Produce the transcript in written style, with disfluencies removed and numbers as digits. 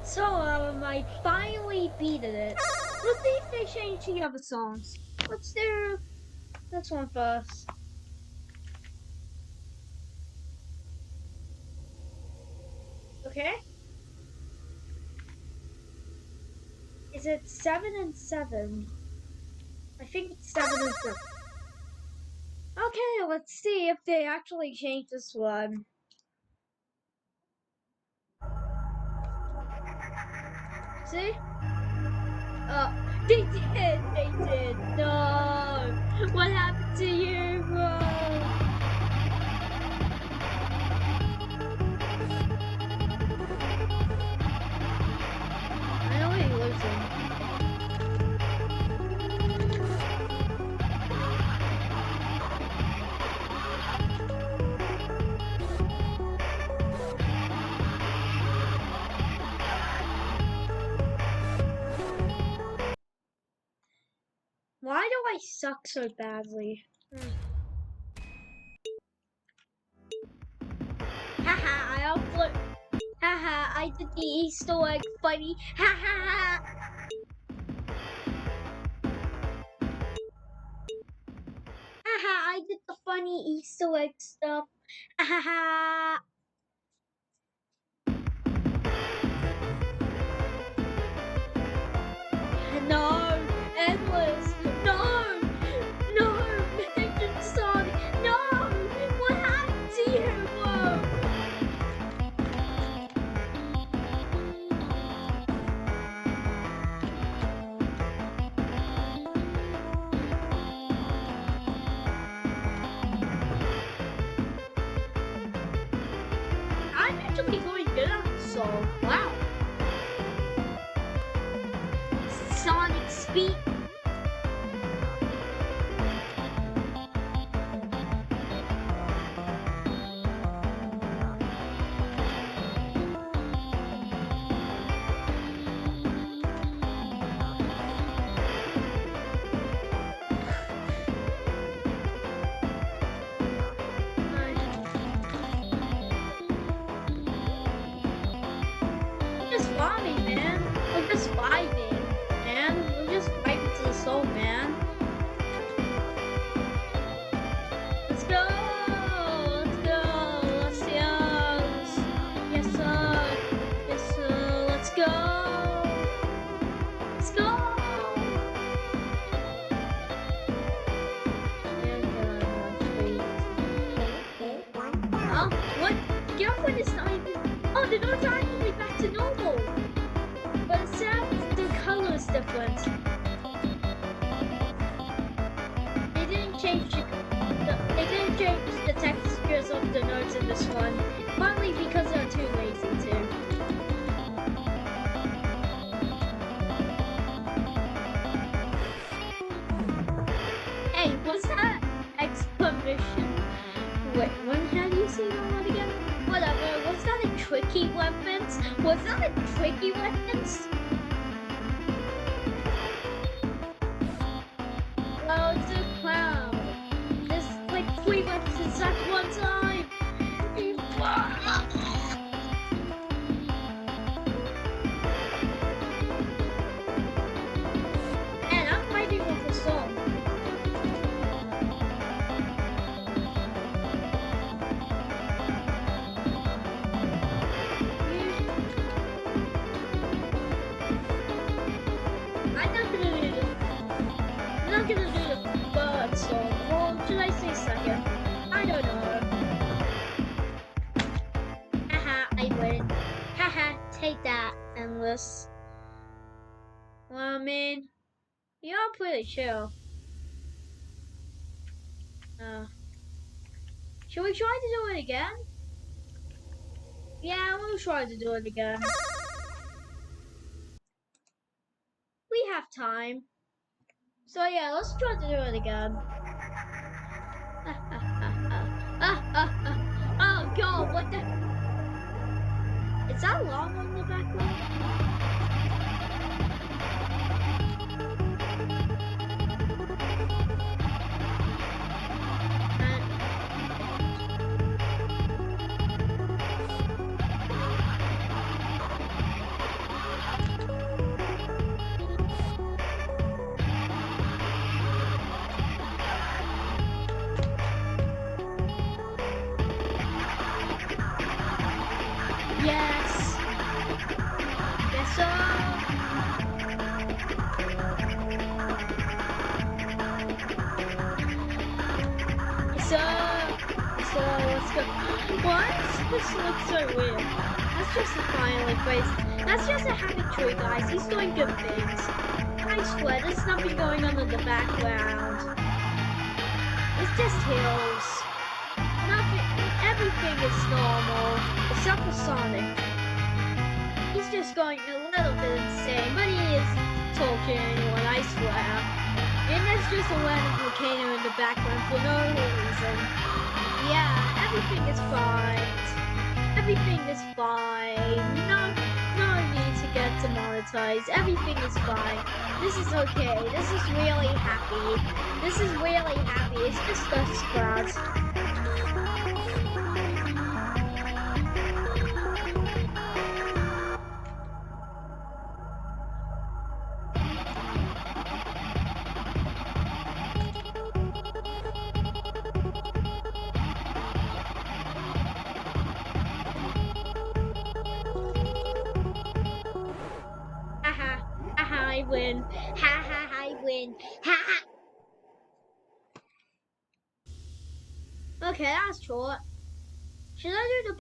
So, I finally beat it. Let's see if they change the other songs. Let's do this one first. Okay? Is it 7 and 7? I think it's 7 and 7. Okay, let's see if they actually change this one. See? They did! They did! No! What happened to you, bro? I know he lives in. Why do I suck so badly? Haha, I upload. Haha, I did the Easter egg funny. Ha ha ha. Haha, I did the funny Easter egg stuff. Ha ha ha. No, endless. No, no, Magic Sonic. No, what happened to you? Whoa. I'm actually going good at this song. Wow. Sonic speed. Just vibing, man. We're just vibing, man. We're just vibing to the soul, man. Let's go! Let's go! Let's go! Yes, sir! Yes, sir! Let's go! Let's go! Oh, what? Girlfriend is not even. Oh, they're not actually back to normal. But it sounds the color is different. They didn't change they didn't change the textures of the notes in this one. Partly because they're too lazy to. Hey, was that exclamation? Wait, how do you say that one again? Whatever, was that a tricky weapons? Was that a tricky weapons? Oh, it's a clown. There's like 3 weapons at one time. And I'm fighting with a song. I'm not gonna do the bird song. Or should I say second? I don't know. Haha, I win. Haha, take that, endless. Well, I mean, you're pretty chill. Should we try to do it again? Yeah, we'll try to do it again. We have time. So yeah, let's try to do it again. Oh god, what the? Is that long on the background? What? This looks so weird. That's just a smiley face. That's just a happy tree, guys. He's doing good things. I swear, there's nothing going on in the background. It's just hills. Nothing. Everything is normal, except for Sonic. He's just going a little bit insane, but he is talking to anyone, I swear. And there's just a random volcano in the background for no reason. Yeah, everything is fine. Everything is fine. No need to get demonetized. Everything is fine. This is okay. This is really happy. This is really happy. It's just dust clouds. Haha, haha, I win. Ha ha, I win. Ha ha. Okay, that's short. Should I do the